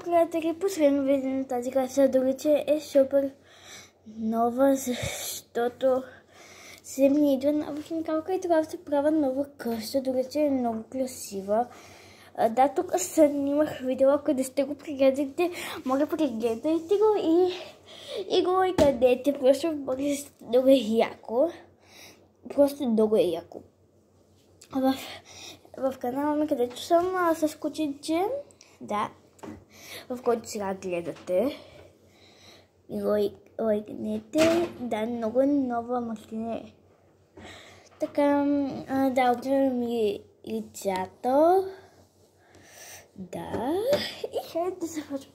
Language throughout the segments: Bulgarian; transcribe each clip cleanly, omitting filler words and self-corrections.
приятели, последно видео на тази каса, дори че е супер нова, защото се ми идва нова химикалка и трябва да се правя нова къща, дори че е много красива. Да, тук снимах видео, къде сте го прегледахте, моля прегледайте го и го къдете, просто много е яко. Просто много е яко. В канала ми, където съм с кученце, да, в който сега гледате. И лайкнете. Да, много нова машина. Така, да, оправям ми лицата. Да, и хайде да започвам.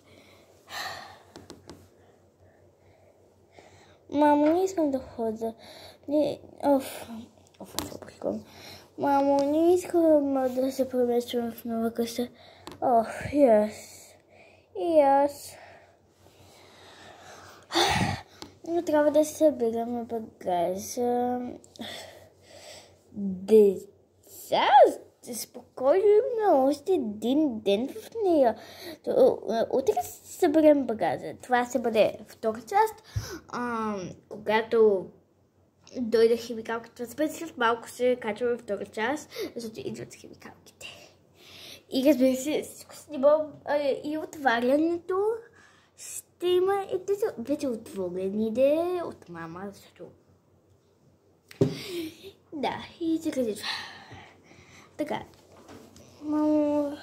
Мамо, не искам да ходя. Мамо, не искам да се премествам в нова къща. И аз. Но трябва да се събираме багажа. Деца, спокойно има още един ден в нея. Утре се съберем багажа. Това се бъде втора част. Когато дойде химикалката, след малко се качваме втора част, защото идват химикалките. И разбира се, всичко снимам и отварянето. Ще има и тези вече отворените от мама, защото... Да, и така това. Така. Мамо...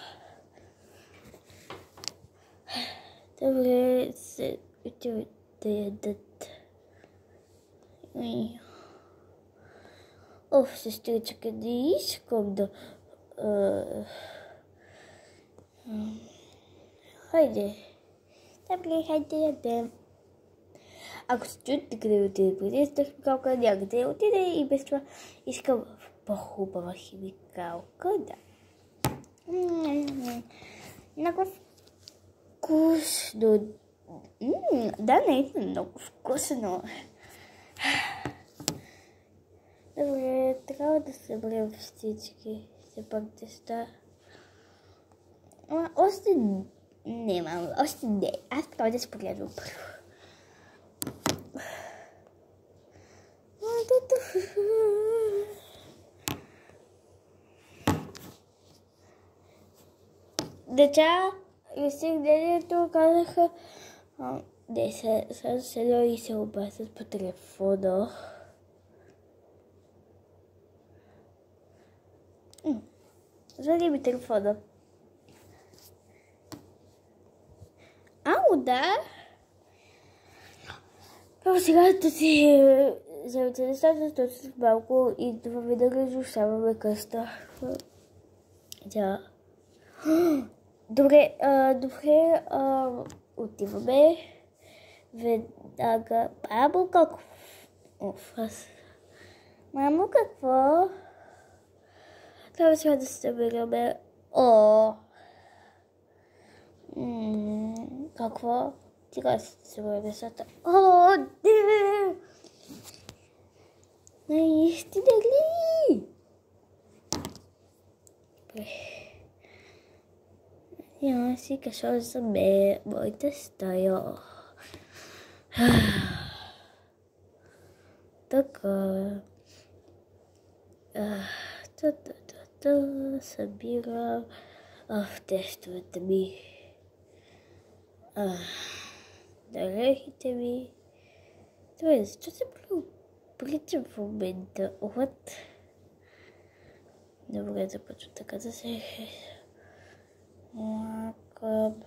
Добре, се отиват да ядат. Сестричка, къде искам да... Хайде. Добре, хайде ядем. Ако се чуете къде отиде преди с химикалка, някъде отиде и без това искам по-хубава химикалка, да. Много вкусно. Да, наистина много вкусно. Добре, трябва да съберем всички. Все пак теста. Още не, мамо, още не. Аз трябва да се погледвам първо. Деча, изсигнението казаха, не са седо и се обаждат по телефона. Звъни ми телефона. Да. Първо сега да си вземете нещата, защото след малко и това ви да разрушаваме къща. Да. Добре, отиваме веднага. Мамо, какво? Мамо, какво? Трябва сега да се събираме. Какво? Сега се събираме нещата. Не! Наистина ли? Я си кашал за моята стая. Така. Събирам в тестовете ми. Дрехите ми. Добре, защо се причам в момента? Добре, започвам така да се... Лакъм.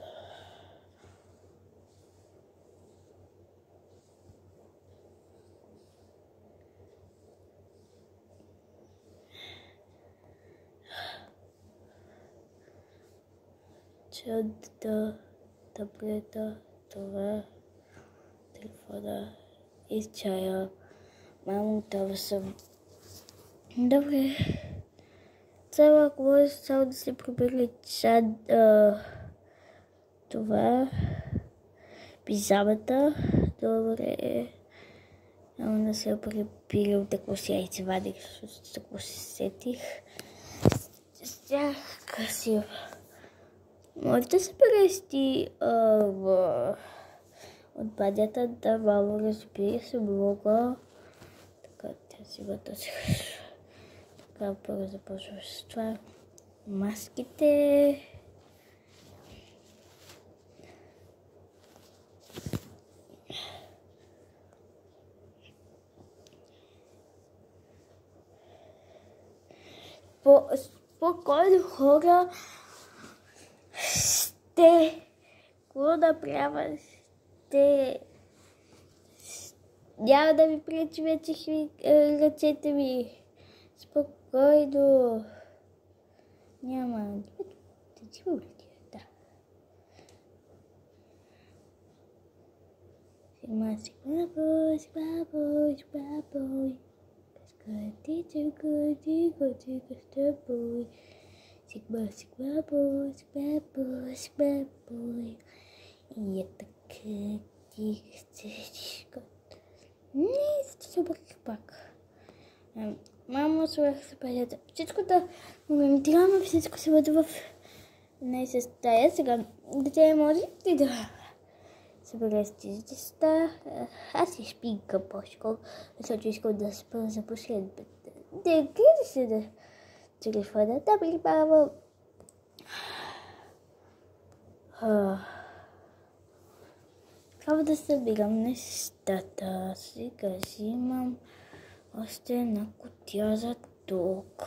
Чантата, таблета, това, телефона и чая. Мамо, това съм. Добре. Сега, ако може само да се прибери това, пижамата. Добре. Няма да се прибирам, така си я извадих, защото така се сетих. Стях красиво. Може да се прести от бадята да баба разбира се блога. Така, тя си го този. Така, първо започваш с това. Маските. Спокойно хора какво направя? Няма да ви пречи вече ръцете ми. Спокойно. Няма. Да. Sigma boy. Sigma boy. И е така. Не, се обърках пак. Мамо, слушах се пазята. Всичко да монтираме, всичко се бъде в една стая. Сега, дете може ли да събере с тези деста? Аз си шпинка по-скоро, защото искам да спра за последната. Да, гледа се да телефона. Да, прибавам. Трябва да събирам нещата. Сега взимам още една кутия за тук.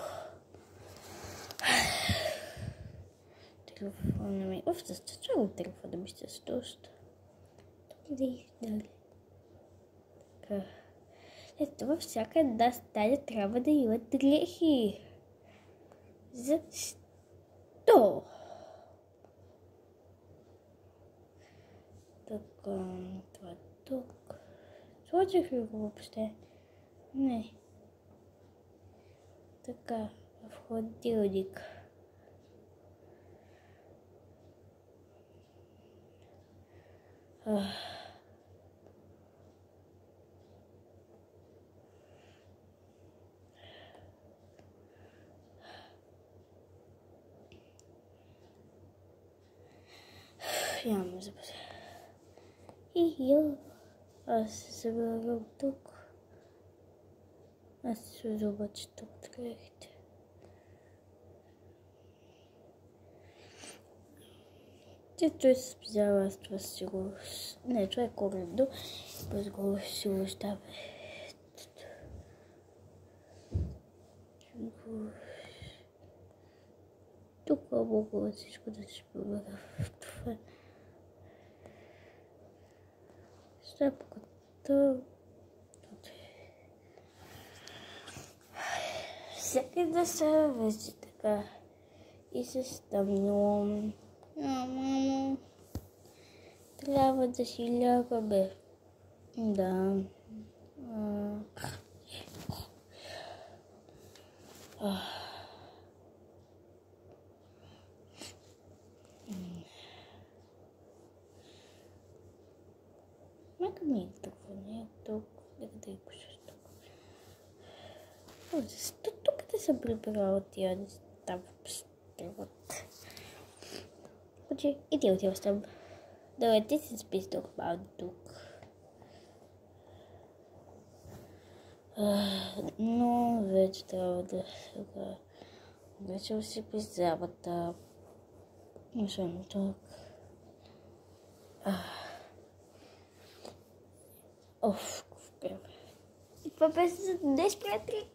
Телефона ми. Зачем телефона ми ще се доста? Дали. Така. Ето във всяка една стая трябва да има дрехи. Защо? Така, това тук. Сложих ли го въобще? Не. Така, в хладилник. Няма запазя. Аз се събирам тук. Аз се сложа обаче тук дрехите. Той се спизява, аз това си го... Не, това е коридо. Без го си го оставя. Тук мога всичко да си победа в това. Шапката. Всеки да се вече така. И се стъмнувам. Мамо, трябва да си ляга, бе. Да. Нека ми е тук, не е тук. Нека да я пуша тук. Защо тук да съм прибрала тия неща в стилът? И ти отиваш там. Добре, ти си спиш тук, малко тук. Но вече трябва да сега. Вече си призявата. Мишам тук. Оф, какво време. И това беше за днес, приятели.